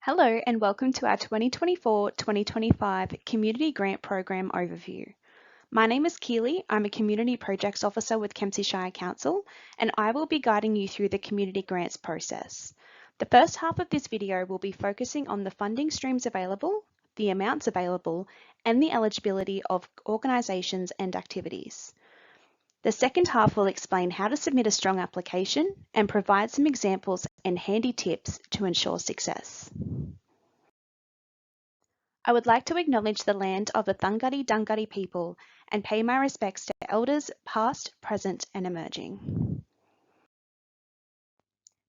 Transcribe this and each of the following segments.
Hello and welcome to our 2024-2025 Community Grant Program Overview. My name is Keely, I'm a Community Projects Officer with Kempsey Shire Council, and I will be guiding you through the community grants process. The first half of this video will be focusing on the funding streams available, the amounts available, and the eligibility of organisations and activities. The second half will explain how to submit a strong application and provide some examples and handy tips to ensure success. I would like to acknowledge the land of the Thungari-Dungari people and pay my respects to elders past, present and emerging.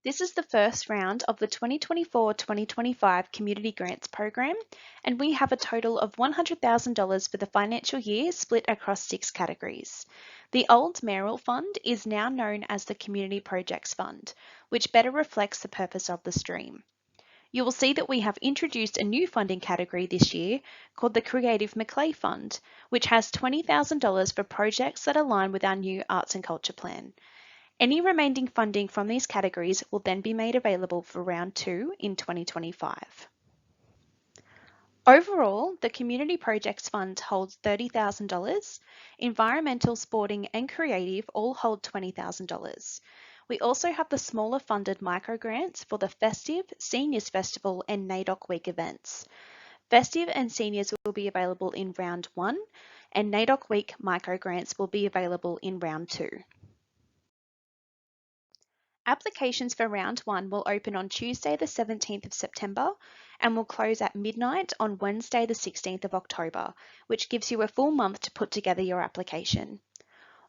This is the first round of the 2024-2025 Community Grants Program, and we have a total of $100,000 for the financial year split across 6 categories. The old mayoral fund is now known as the Community Projects Fund, which better reflects the purpose of the stream. You will see that we have introduced a new funding category this year called the Creative Macleay Fund, which has $20,000 for projects that align with our new Arts and Culture Plan. Any remaining funding from these categories will then be made available for round 2 in 2025. Overall, the Community Projects Fund holds $30,000, Environmental, Sporting and Creative all hold $20,000. We also have the smaller funded micro grants for the Festive, Seniors Festival and NAIDOC Week events. Festive and Seniors will be available in round 1 and NAIDOC Week micro grants will be available in round 2. Applications for round 1 will open on Tuesday the 17th of September and will close at midnight on Wednesday the 16th of October, which gives you a full month to put together your application.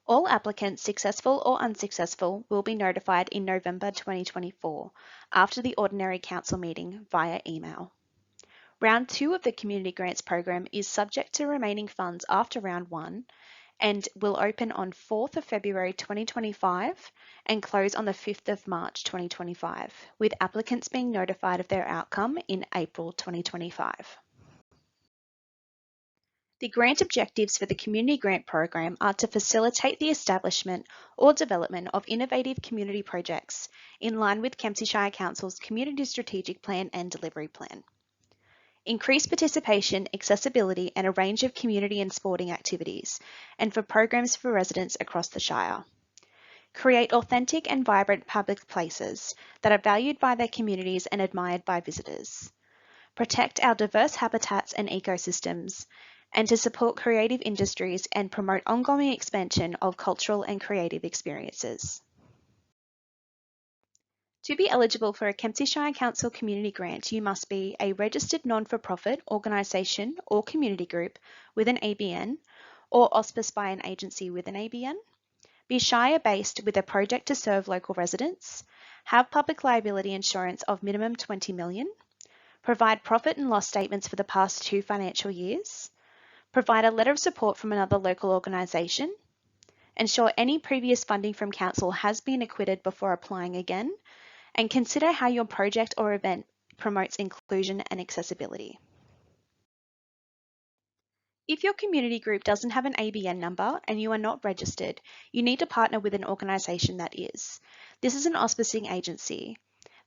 All applicants, successful or unsuccessful, will be notified in November 2024 after the Ordinary Council meeting via email. Round 2 of the Community Grants Program is subject to remaining funds after Round 1 and will open on 4th of February 2025 and close on the 5th of March 2025, with applicants being notified of their outcome in April 2025. The grant objectives for the Community Grant Program are to facilitate the establishment or development of innovative community projects in line with Kempsey Shire Council's Community Strategic Plan and Delivery Plan. Increase participation, accessibility and a range of community and sporting activities, and for programs for residents across the Shire. Create authentic and vibrant public places that are valued by their communities and admired by visitors. Protect our diverse habitats and ecosystems, and to support creative industries and promote ongoing expansion of cultural and creative experiences. To be eligible for a Kempsey Shire Council community grant, you must be a registered non-for-profit organisation or community group with an ABN, or auspiced by an agency with an ABN, be Shire-based with a project to serve local residents, have public liability insurance of minimum $20 million, provide profit and loss statements for the past 2 financial years, provide a letter of support from another local organisation, ensure any previous funding from Council has been acquitted before applying again, and consider how your project or event promotes inclusion and accessibility. If your community group doesn't have an ABN number and you are not registered, you need to partner with an organisation that is. This is an auspicing agency.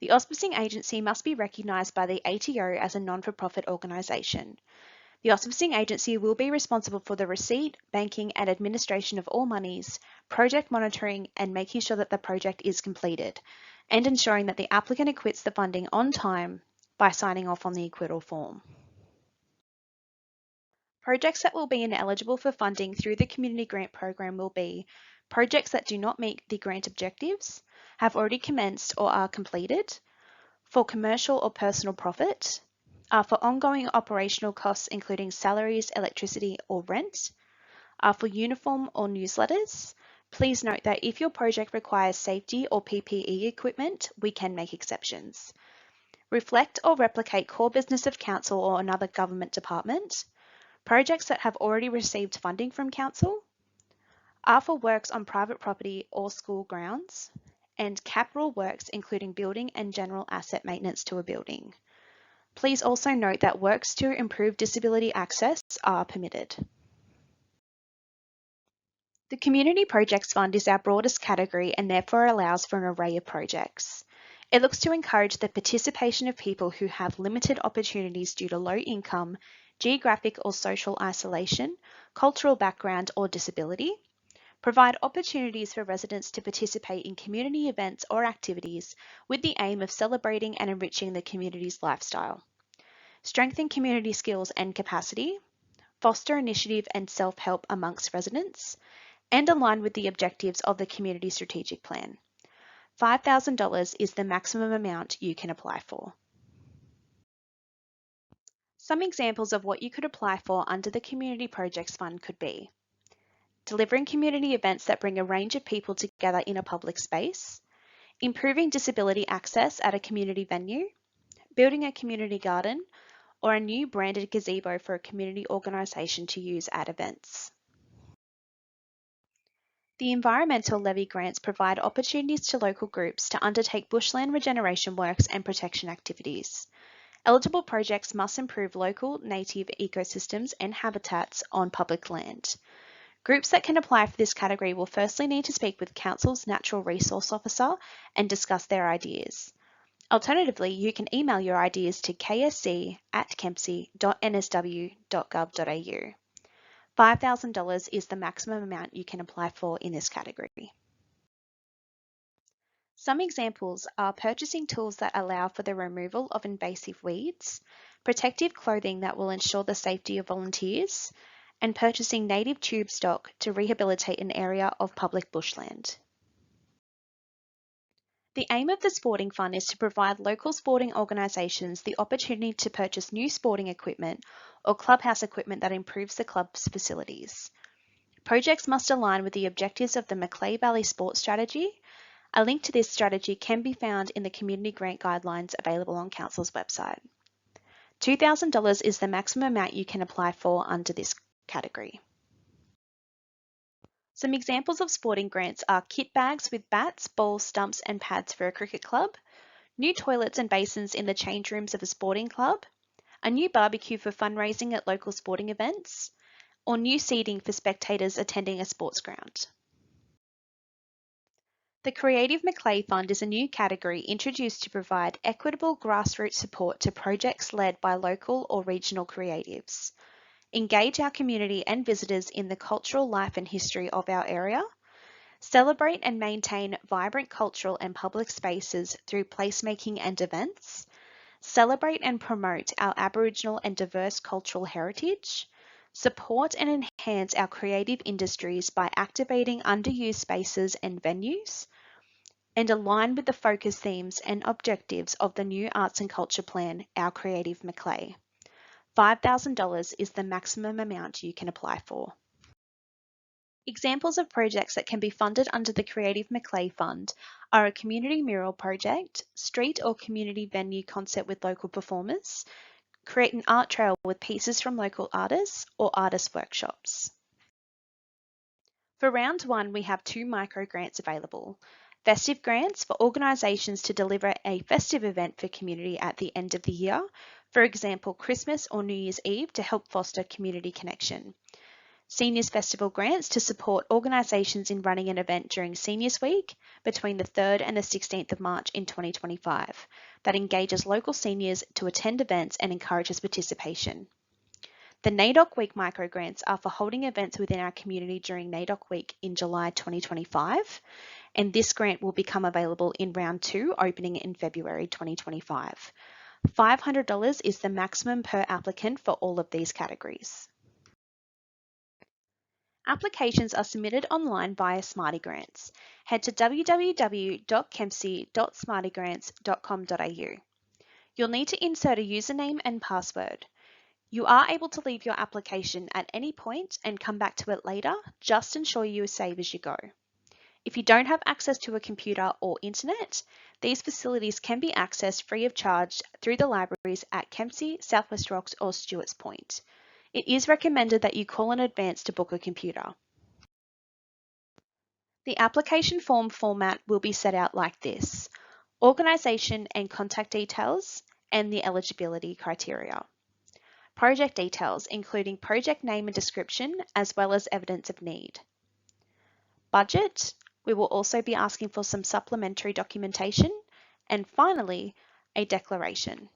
The auspicing agency must be recognised by the ATO as a non-for-profit organisation. The auspicing agency will be responsible for the receipt, banking and administration of all monies, project monitoring and making sure that the project is completed, and ensuring that the applicant acquits the funding on time by signing off on the acquittal form. Projects that will be ineligible for funding through the Community Grant Program will be projects that do not meet the grant objectives, have already commenced or are completed, for commercial or personal profit, are for ongoing operational costs including salaries, electricity or rent, are for uniform or newsletters. Please note that if your project requires safety or PPE equipment, we can make exceptions. Reflect or replicate core business of Council or another government department. Projects that have already received funding from Council, are for works on private property or school grounds, and capital works including building and general asset maintenance to a building. Please also note that works to improve disability access are permitted. The Community Projects Fund is our broadest category and therefore allows for an array of projects. It looks to encourage the participation of people who have limited opportunities due to low income, geographic or social isolation, cultural background or disability, provide opportunities for residents to participate in community events or activities with the aim of celebrating and enriching the community's lifestyle, strengthen community skills and capacity, foster initiative and self-help amongst residents, and align with the objectives of the Community Strategic Plan. $5,000 is the maximum amount you can apply for. Some examples of what you could apply for under the Community Projects Fund could be delivering community events that bring a range of people together in a public space, improving disability access at a community venue, building a community garden, or a new branded gazebo for a community organisation to use at events. The environmental levy grants provide opportunities to local groups to undertake bushland regeneration works and protection activities. Eligible projects must improve local native ecosystems and habitats on public land. Groups that can apply for this category will firstly need to speak with Council's Natural Resource Officer and discuss their ideas. Alternatively, you can email your ideas to ksc@kempsey.nsw.gov.au. $5,000 is the maximum amount you can apply for in this category. Some examples are purchasing tools that allow for the removal of invasive weeds, protective clothing that will ensure the safety of volunteers, and purchasing native tube stock to rehabilitate an area of public bushland. The aim of the Sporting Fund is to provide local sporting organisations the opportunity to purchase new sporting equipment or clubhouse equipment that improves the club's facilities. Projects must align with the objectives of the Macleay Valley Sports Strategy. A link to this strategy can be found in the Community Grant Guidelines available on Council's website. $2,000 is the maximum amount you can apply for under this category. Some examples of sporting grants are kit bags with bats, balls, stumps and pads for a cricket club, new toilets and basins in the change rooms of a sporting club, a new barbecue for fundraising at local sporting events, or new seating for spectators attending a sports ground. The Creative Macleay Fund is a new category introduced to provide equitable grassroots support to projects led by local or regional creatives. Engage our community and visitors in the cultural life and history of our area. Celebrate and maintain vibrant cultural and public spaces through placemaking and events. Celebrate and promote our Aboriginal and diverse cultural heritage. Support and enhance our creative industries by activating underused spaces and venues, and align with the focus themes and objectives of the new Arts and Culture Plan, Our Creative Macleay. $5,000 is the maximum amount you can apply for. Examples of projects that can be funded under the Creative Macleay Fund are a community mural project, street or community venue concert with local performers, create an art trail with pieces from local artists, or artist workshops. For round one, we have 2 micro grants available. Festive grants for organisations to deliver a festive event for community at the end of the year, for example, Christmas or New Year's Eve, to help foster community connection. Seniors Festival grants to support organisations in running an event during Seniors Week between the 3rd and the 16th of March in 2025 that engages local seniors to attend events and encourages participation. The NAIDOC Week microgrants are for holding events within our community during NAIDOC Week in July 2025, and this grant will become available in round 2, opening in February 2025. $500 is the maximum per applicant for all of these categories. Applications are submitted online via Smarty Grants. Head to www.kempsey.smartygrants.com.au. You'll need to insert a username and password. You are able to leave your application at any point and come back to it later. Just ensure you save as you go. If you don't have access to a computer or internet, these facilities can be accessed free of charge through the libraries at Kempsey, Southwest Rocks or Stewart's Point. It is recommended that you call in advance to book a computer. The application form format will be set out like this: organisation and contact details and the eligibility criteria. Project details, including project name and description, as well as evidence of need. Budget, we will also be asking for some supplementary documentation, and finally, a declaration.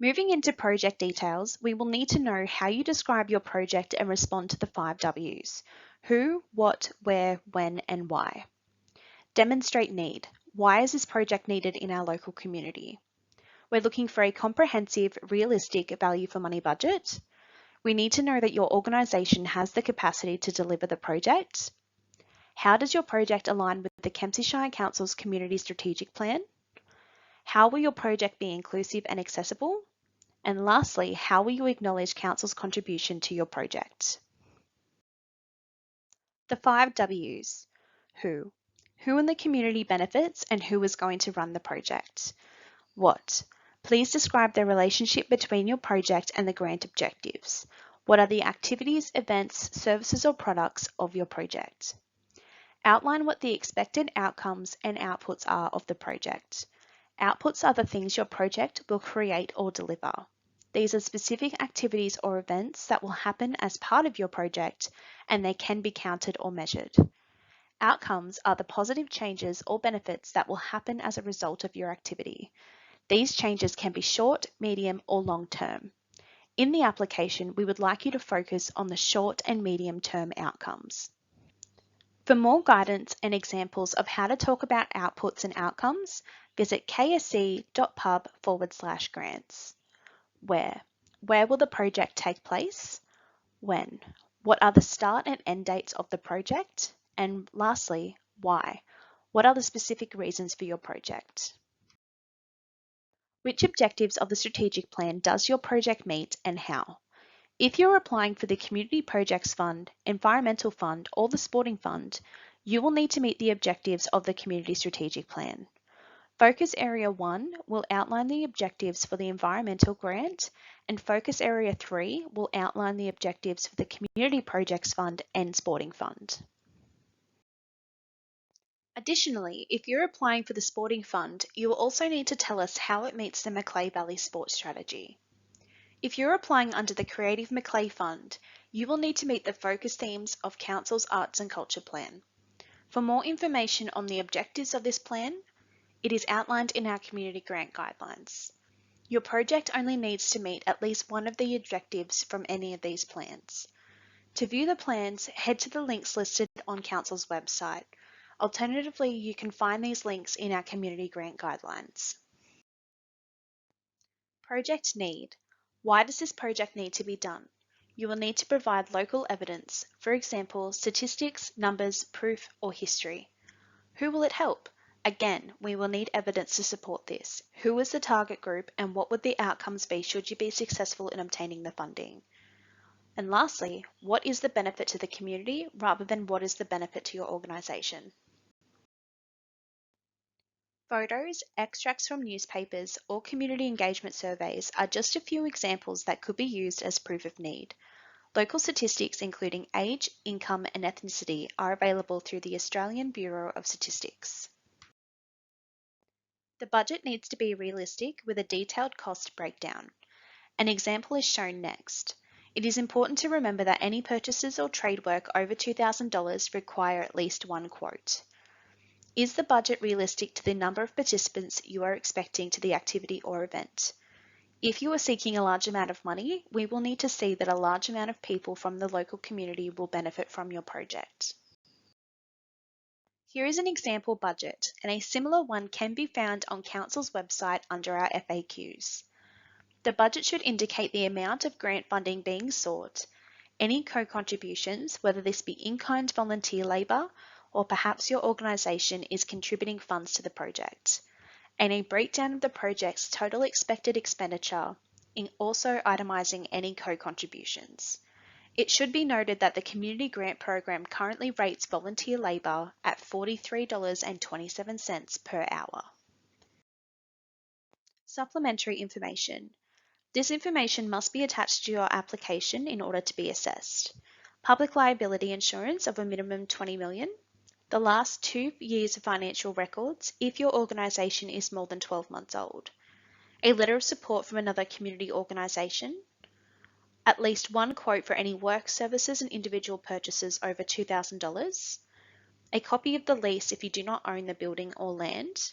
Moving into project details, we will need to know how you describe your project and respond to the 5 W's: who, what, where, when, and why. Demonstrate need. Why is this project needed in our local community? We're looking for a comprehensive, realistic value for money budget. We need to know that your organisation has the capacity to deliver the project. How does your project align with the Kempsey Shire Council's Community Strategic Plan? How will your project be inclusive and accessible? And lastly, how will you acknowledge Council's contribution to your project? The 5 W's. Who? Who in the community benefits and who is going to run the project? What? Please describe the relationship between your project and the grant objectives. What are the activities, events, services or products of your project? Outline what the expected outcomes and outputs are of the project. Outputs are the things your project will create or deliver. These are specific activities or events that will happen as part of your project, and they can be counted or measured. Outcomes are the positive changes or benefits that will happen as a result of your activity. These changes can be short, medium, or long term. In the application, we would like you to focus on the short and medium term outcomes. For more guidance and examples of how to talk about outputs and outcomes, visit ksc.pub/grants. Where? Where will the project take place? When? What are the start and end dates of the project? And lastly, why? What are the specific reasons for your project? Which objectives of the strategic plan does your project meet and how? If you're applying for the Community Projects Fund, Environmental Fund, or the Sporting Fund, you will need to meet the objectives of the Community Strategic Plan. Focus Area 1 will outline the objectives for the Environmental Grant, and Focus Area 3 will outline the objectives for the Community Projects Fund and Sporting Fund. Additionally, if you're applying for the Sporting Fund, you will also need to tell us how it meets the Macleay Valley Sports Strategy. If you're applying under the Creative Macleay Fund, you will need to meet the focus themes of Council's Arts and Culture Plan. For more information on the objectives of this plan, it is outlined in our Community Grant Guidelines. Your project only needs to meet at least one of the objectives from any of these plans. To view the plans, head to the links listed on Council's website. Alternatively, you can find these links in our Community Grant Guidelines. Project need. Why does this project need to be done? You will need to provide local evidence, for example, statistics, numbers, proof, or history. Who will it help? Again, we will need evidence to support this. Who is the target group and what would the outcomes be should you be successful in obtaining the funding? And lastly, what is the benefit to the community rather than what is the benefit to your organisation? Photos, extracts from newspapers, or community engagement surveys are just a few examples that could be used as proof of need. Local statistics including age, income and ethnicity are available through the Australian Bureau of Statistics. The budget needs to be realistic with a detailed cost breakdown. An example is shown next. It is important to remember that any purchases or trade work over $2,000 require at least one quote. Is the budget realistic to the number of participants you are expecting to the activity or event? If you are seeking a large amount of money, we will need to see that a large amount of people from the local community will benefit from your project. Here is an example budget, and a similar one can be found on Council's website under our FAQs. The budget should indicate the amount of grant funding being sought, any co-contributions, whether this be in-kind volunteer labour, or perhaps your organisation is contributing funds to the project, and a breakdown of the project's total expected expenditure, in also itemising any co-contributions. It should be noted that the Community Grant Program currently rates volunteer labour at $43.27 per hour. Supplementary information. This information must be attached to your application in order to be assessed. Public liability insurance of a minimum $20 million. The last 2 years of financial records if your organisation is more than 12 months old. A letter of support from another community organisation. At least one quote for any work, services and individual purchases over $2,000. a copy of the lease if you do not own the building or land,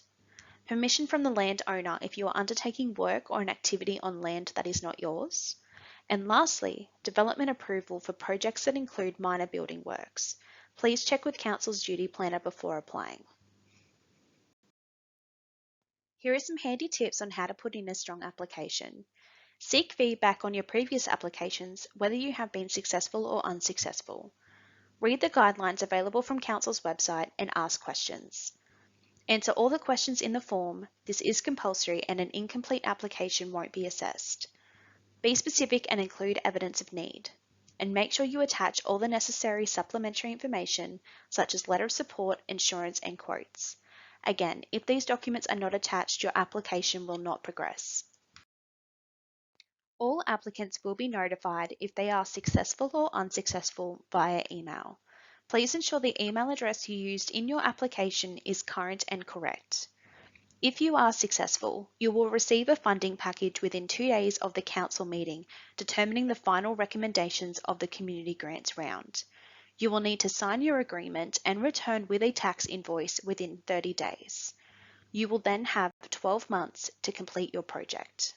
permission from the landowner if you are undertaking work or an activity on land that is not yours, and lastly, development approval for projects that include minor building works. Please check with Council's duty planner before applying. Here are some handy tips on how to put in a strong application. Seek feedback on your previous applications, whether you have been successful or unsuccessful. Read the guidelines available from Council's website and ask questions. Answer all the questions in the form. This is compulsory and an incomplete application won't be assessed. Be specific and include evidence of need. And make sure you attach all the necessary supplementary information, such as letter of support, insurance, and quotes. Again, if these documents are not attached, your application will not progress. All applicants will be notified if they are successful or unsuccessful via email. Please ensure the email address you used in your application is current and correct. If you are successful, you will receive a funding package within 2 days of the council meeting, determining the final recommendations of the community grants round. You will need to sign your agreement and return with a tax invoice within 30 days. You will then have 12 months to complete your project.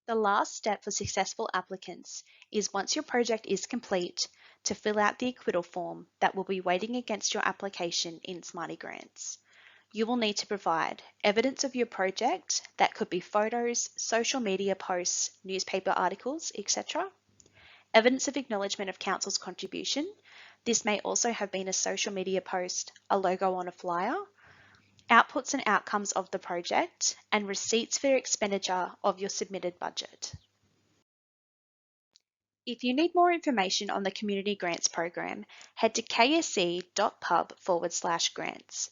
The last step for successful applicants is, once your project is complete, to fill out the acquittal form that will be waiting against your application in Smarty Grants. You will need to provide evidence of your project, that could be photos, social media posts, newspaper articles, etc. Evidence of acknowledgement of council's contribution. This may also have been a social media post, a logo on a flyer, outputs and outcomes of the project, and receipts for expenditure of your submitted budget. If you need more information on the Community Grants Program, head to ksc.pub/grants,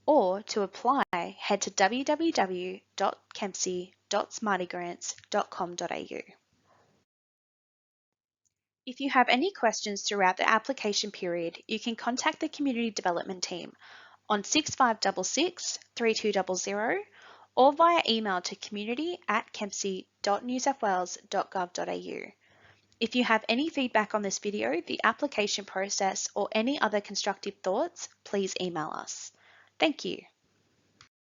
or to apply, head to www.kempsey.smartygrants.com.au. If you have any questions throughout the application period, you can contact the Community Development Team on 6566 3200 or via email to community@kempsey.newsouthwales.gov.au. If you have any feedback on this video, the application process, or any other constructive thoughts, please email us. Thank you.